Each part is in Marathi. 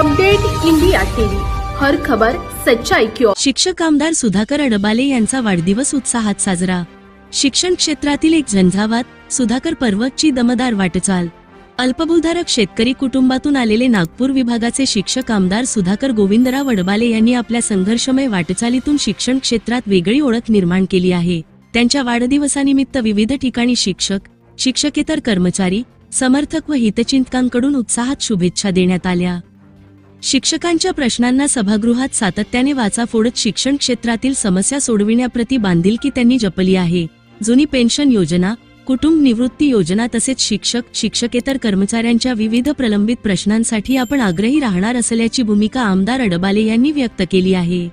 अपडेट इंडिया टीव्ही, हर खबर सच्चाई की ओर। शिक्षक आमदार सुधाकर अडबाले यांचा वाढदिवस उत्साहात साजरा। शिक्षण क्षेत्रातील एक झंझावात, सुधाकर पर्वची दमदार वाटचाल। अल्पभूधारक शेतकरी कुटुंबातून आलेले नागपूर विभागाचे शिक्षक आमदार सुधाकर गोविंदराव अडबाले यांनी आपल्या संघर्षमय वाटचालीतून शिक्षण क्षेत्रात वेगळी ओळख निर्माण केली आहे। त्यांच्या वाढदिवसानिमित्त विविध ठिकाणी शिक्षक, शिक्षकेतर कर्मचारी, समर्थक व हितचिंतकांकडून उत्साहात शुभेच्छा देण्यात आल्या। शिक्षकांच्या प्रश्नांना सभागृहात सातत्याने वाचा फोडत शिक्षण क्षेत्रातील समस्या सोडविण्याप्रती बांधिलकी त्यांनी जपली आहे। जुनी पेन्शन योजना, कुटुंब निवृत्ती योजना तसेच शिक्षक, शिक्षकेतर कर्मचाऱ्यांच्या विविध प्रलंबित प्रश्नांसाठी आपण आग्रही राहणार असल्याची भूमिका आमदार अडबाले यांनी व्यक्त केली आहे।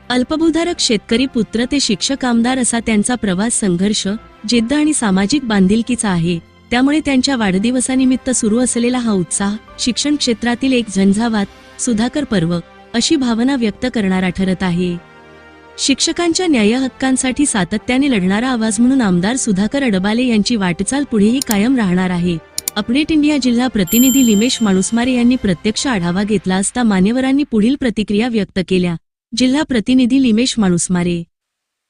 अल्पभूधारक शेतकरी पुत्र ते शिक्षक आमदार असा त्यांचा प्रवास संघर्ष, जिद्द आणि सामाजिक बांधिलकीचा आहे। त्यामुळे त्यांच्या वाढदिवसानिमित्त सुरू असलेला हा उत्साह शिक्षण क्षेत्रातील एक झंझावात, सुधाकर पर्व अशी भावना व्यक्त करणारा ठरत आहे। शिक्षकांच्या न्याय हक्कांसाठी सातत्याने लढणारा आवाज म्हणून आमदार सुधाकर अडबाले यांची वाटचाल पुढेही कायम राहणार आहे। अपडेट इंडिया जिल्हा प्रतिनिधी लिमेश माणूसमारे यांनी प्रत्यक्ष आढावा घेतला असता मान्यवरांनी पुढील प्रतिक्रिया व्यक्त केल्या। जिल्हा प्रतिनिधी लिमेश माणूसमारे।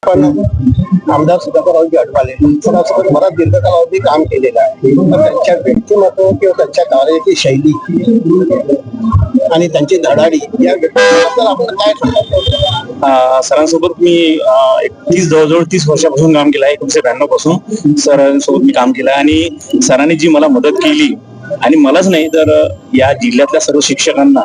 आमदार सुधाकररावजी अडबाले सरासर बराच दीर्घकालावधी काम केलेलं आहे। त्यांच्या व्यक्तिमत्व किंवा त्यांच्या कार्याची शैली आणि त्यांची धडाडी या व्यक्तीबद्दल आपण काय सांगतो? सरांसोबत मी जवळजवळ 30 वर्षापासून काम केलं आहे। 1992 पासून सरांसोबत मी काम केलं आणि सरांनी जी मला मदत केली आणि मलाच नाही तर या जिल्ह्यातल्या सर्व शिक्षकांना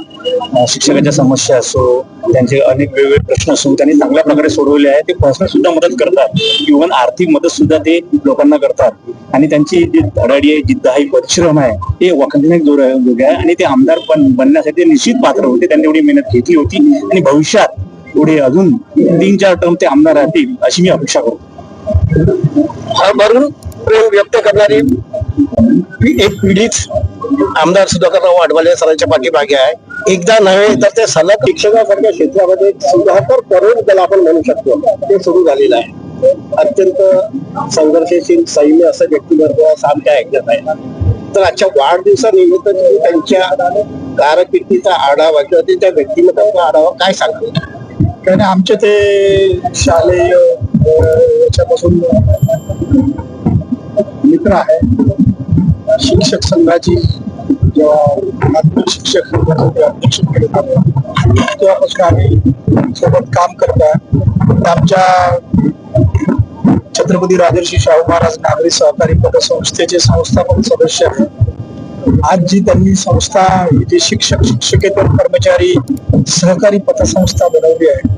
शिक्षकांच्या समस्या असो, त्यांचे अनेक वेगवेगळे प्रश्न असो, त्यांनी चांगल्या प्रकारे सोडवले आहे। ते पर्सनल सुद्धा मदत करतात, इव्हन आर्थिक मदत सुद्धा ते लोकांना करतात आणि त्यांची जी धडाडी आहे, जिद्द आहे, परिश्रम आहे, ते वाखाणण्यात जोग आहे आणि ते आमदार बनण्यासाठी निश्चित पात्र होते। त्यांनी एवढी मेहनत घेतली होती आणि भविष्यात पुढे अजून 3-4 टर्म ते आमदार राहतील अशी मी अपेक्षा करतो। भरून प्रेम व्यक्त करणारी एक पिढीच आमदार सुधाकरराव अडबाले सरांच्या पाठीमागे आहे। एकदा नव्हे तर ते सलग शिक्षकासारख्या क्षेत्रामध्ये सुधाकर पर्व त्याला आपण म्हणू शकतो, ते सुरू झालेलं आहे। अत्यंत संघर्षशील सैन्य असं व्यक्तिमत्व आमच्या ऐकण्यात आहे। तर आजच्या वाढदिवसानिमित्त तुम्ही त्यांच्या कारकिर्दीचा आढावा किंवा त्यांच्या व्यक्तिमत्वाचा आढावा काय सांगाल? कारण आमचे ते शालेय याच्यापासून मित्र आहे। शिक्षक संघाची जेव्हा नागपूर शिक्षक संघाचे अध्यक्ष तेव्हापासून आम्ही सोबत काम करतोय। आमच्या छत्रपती राजर्षी शाहू महाराज नागरी सहकारी पतसंस्थेचे संस्थापक सदस्य आहेत। आज जी त्यांनी संस्था जी शिक्षक, शिक्षकेतर कर्मचारी सहकारी पतसंस्था बनवली आहे,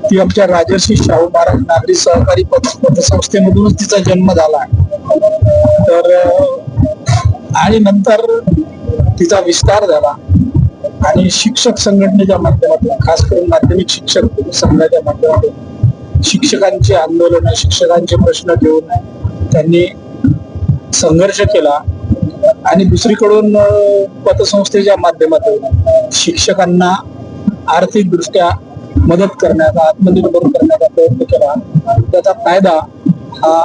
ती आमच्या राजर्षी शाहू महाराज नागरी सहकारी पतसंस्थेमधूनच तिचा जन्म झाला आहे। तर आणि नंतर तिचा विस्तार झाला आणि शिक्षक संघटनेच्या माध्यमातून, खास करून माध्यमिक शिक्षक संघाच्या माध्यमातून शिक्षकांचे आंदोलन, शिक्षकांचे प्रश्न घेऊन त्यांनी संघर्ष केला आणि दुसरीकडून पतसंस्थेच्या माध्यमातून शिक्षकांना आर्थिक दृष्ट्या मदत करण्याचा, आत्मनिर्भर करण्याचा प्रयत्न केला। त्याचा फायदा हा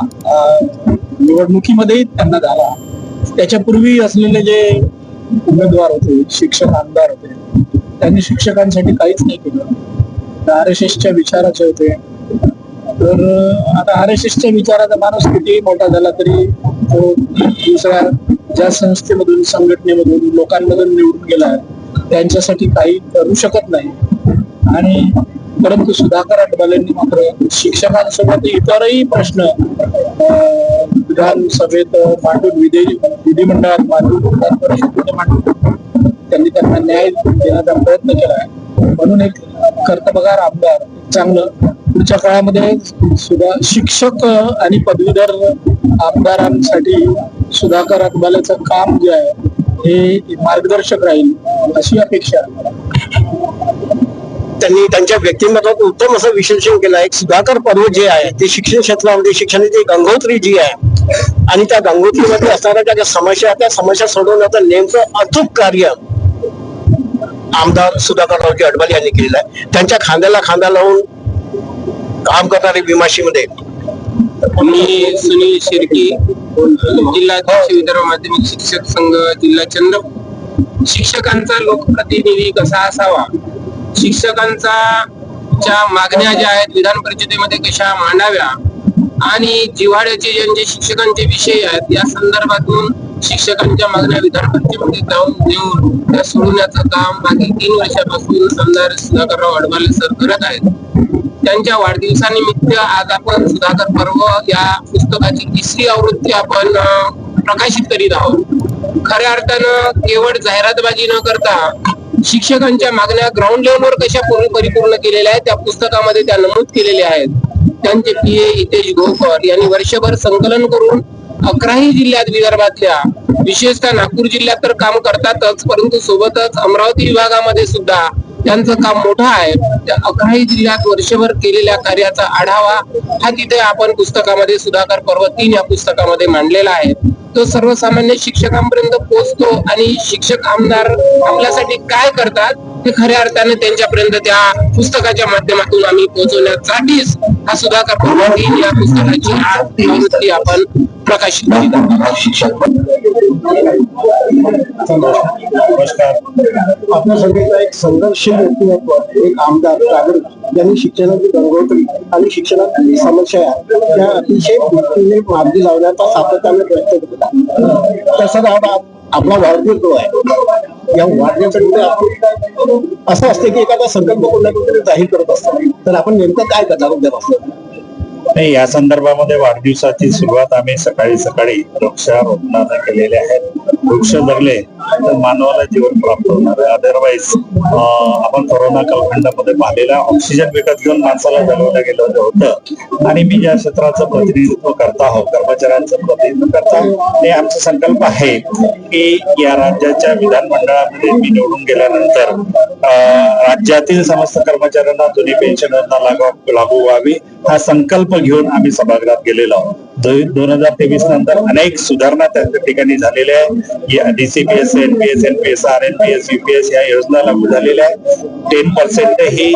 निवडणुकीमध्येही त्यांना झाला। त्याच्यापूर्वी असलेले जे उमेदवार होते, शिक्षक आमदार होते, त्यांनी शिक्षकांसाठी काहीच नाही केलं। RSSच्या विचाराचे होते। तर आता RSSच्या विचाराचा माणूस कितीही मोठा झाला तरी तो दुसऱ्या ज्या संस्थेमधून, संघटनेमधून, लोकांमधून निवडून गेला आहे त्यांच्यासाठी काही करू शकत नाही। आणि परंतु सुधाकर अडबालेंनी मात्र शिक्षकांसोबत इतरही प्रश्न विधानसभेत मांडून, विधिमंडळात मांडून, विधान परिषदेमध्ये मांडून त्यांनी त्यांना न्याय देण्याचा प्रयत्न केला आहे। म्हणून एक कर्तबगार आमदार, चांगलं पुढच्या काळामध्ये सुद्धा शिक्षक आणि पदवीधर आमदारांसाठी सुधाकर अडबालेचं काम जे आहे हे मार्गदर्शक राहील अशी अपेक्षा आहे। त्यांनी त्यांच्या व्यक्तिमत्वात उत्तम असं विश्लेषण केलं आहे। सुधाकर पर्व जे आहे ते शिक्षण क्षेत्रामध्ये शिक्षणाची गंगोत्री जी आहे आणि त्या गंगोत्रीमध्ये असणाऱ्या ज्या समस्या, त्या समस्या सोडवण्याचं नेमकं अचूक कार्य आमदार सुधाकररावजी अडबाले यांनी केलेलं आहे। त्यांच्या खांद्याला खांदा लावून काम करणारे भीमाशीमध्ये मी सुनील शिर्की, जिल्हाध्यक्ष विदर्भ माध्यमिक शिक्षक संघ, जिल्हा चंद्रपूर। शिक्षकांचा लोकप्रतिनिधी कसा असावा, शिक्षकांच्या मागण्या ज्या आहेत विधान परिषदेमध्ये कशा मांडाव्या आणि जिव्हाळ्याचे ज्यांचे शिक्षकांचे विषय आहेत या संदर्भातून शिक्षकांच्या मागण्या विधान परिषदेमध्ये जाऊन देऊन त्या सोडवण्याचं काम मागील 3 वर्षापासून आमदार सुधाकरराव अडबाले सर करत आहेत. त्यांच्या वाढदिवसानिमित्त आज आपण सुधाकर पर्व या पुस्तकाची 3री आवृत्ती आपण प्रकाशित करीत आहोत. खऱ्या अर्थानं केवळ जाहिरातबाजी न करता शिक्षकांच्या मागण्या ग्राउंड लेवलवर कशा परिपूर्ण केलेल्या आहेत त्या पुस्तकामध्ये त्या नमूद केलेल्या आहेत. त्यांचे PA हितेश गोकर यांनी वर्षभर संकलन करून 11ही जिल्ह्यात विदर्भातल्या विशेषतः नागपूर जिल्ह्यात तर काम करतातच, परंतु सोबतच अमरावती विभागामध्ये सुद्धा त्यांचं काम मोठं आहे. त्या 11ही जिल्ह्यात वर्षभर केलेल्या कार्याचा आढावा हा तिथे आपण पुस्तकामध्ये सुधाकर पर्व 3 या पुस्तकामध्ये मांडलेला आहे. तो सर्वसामान्य शिक्षकांपर्यंत पोहोचतो आणि शिक्षक आमदार आपल्यासाठी काय करतात ते खऱ्या अर्थाने त्यांच्यापर्यंत त्या पुस्तकाच्या माध्यमातून आम्ही पोहोचवण्यासाठीच हा सुधाकर पर्व 3 या पुस्तकाची आज आवृत्ती आपण प्रकाशित करीत आहोत. नमस्कार. आपल्या सगळ्यांचा एक संघर्षशील व्यक्तिमत्व, एक आमदार नागरिक यांनी शिक्षणाची गंगोत्री आणि शिक्षणातील समस्या त्या अतिशय वृत्तीने मार्गी लावण्याचा सातत्याने प्रयत्न केला. तसंच आपला वाढदिवस जो आहे या वाढदिवसामध्ये आपण असं असते की एखादा संकल्प कोणत्या कुठे जाहीर करत असतो, तर आपण नेमकं काय करणार उद्यापासून? नाही, या संदर्भामध्ये वाढदिवसाची सुरुवात आम्ही सकाळी वृक्षारोपणाने केलेले आहेत. वृक्ष जगले तर मानवाला जीवन प्राप्त होणार आहे. अदरवाईज आपण कोरोना कालखंडामध्ये पाहिलेला ऑक्सिजन विकत घेऊन माणसाला जगवलं गेलं होतं. आणि मी ज्या क्षेत्राचं प्रतिनिधित्व करता आहोत, कर्मचाऱ्यांचं प्रतिनिधित्व करता, हे आमचा संकल्प आहे की या राज्याच्या विधानमंडळामध्ये मी निवडून गेल्यानंतर राज्यातील समस्त कर्मचाऱ्यांना जुनी पेन्शन योजना लागू व्हावी हा संकल्प घेऊन आम्ही सभागृहात गेलेलो आहोत. 2023 नंतर अनेक सुधारणा त्या ठिकाणी झालेल्या आहे. DCPS, NPS, NPSR, NPS, UPS या योजना लागू झालेल्या आहेत. 10% ही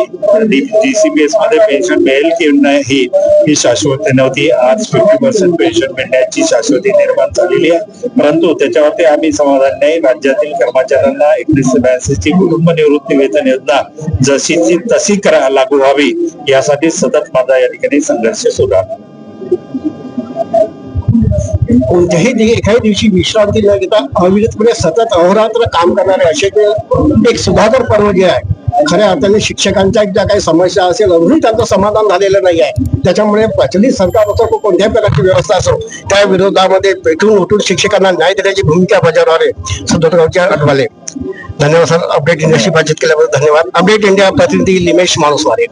DCPS मध्ये पेन्शन मिळेल की नाही ही शाश्वती नव्हती. आज 50% पेन्शन मिळण्याची शाश्वती निर्माण झालेली आहे. परंतु त्याच्यावरती आम्ही समाधान नाही. राज्यातील कर्मचाऱ्यांना 1982 ची कुटुंब निवृत्ती वेतन योजना जशीची तशी लागू व्हावी यासाठी सतत माझा या ठिकाणी संघर्ष सुरू आहे. कोणत्याही एखाद्या दिवशी विश्रांती न घेता अविरतपणे सतत अहोरात्र काम करणारे असे एक सुधाकर पर्व जे आहे खऱ्या अर्थाने शिक्षकांच्या ज्या काही समस्या असेल अजूनही त्यांचं समाधान झालेलं नाही आहे. त्याच्यामुळे प्रचलित सरकार असो कोणत्याही प्रकारची व्यवस्था असो त्या विरोधामध्ये पेटून उठून शिक्षकांना न्याय देण्याची भूमिका बजावणारे सुधाकररावचे अडबाले. धन्यवाद सर. अपडेट इंडियाशी बातचीत केल्याबद्दल धन्यवाद. अपडेट इंडिया प्रतिनिधी लिमेश माणूसवारे.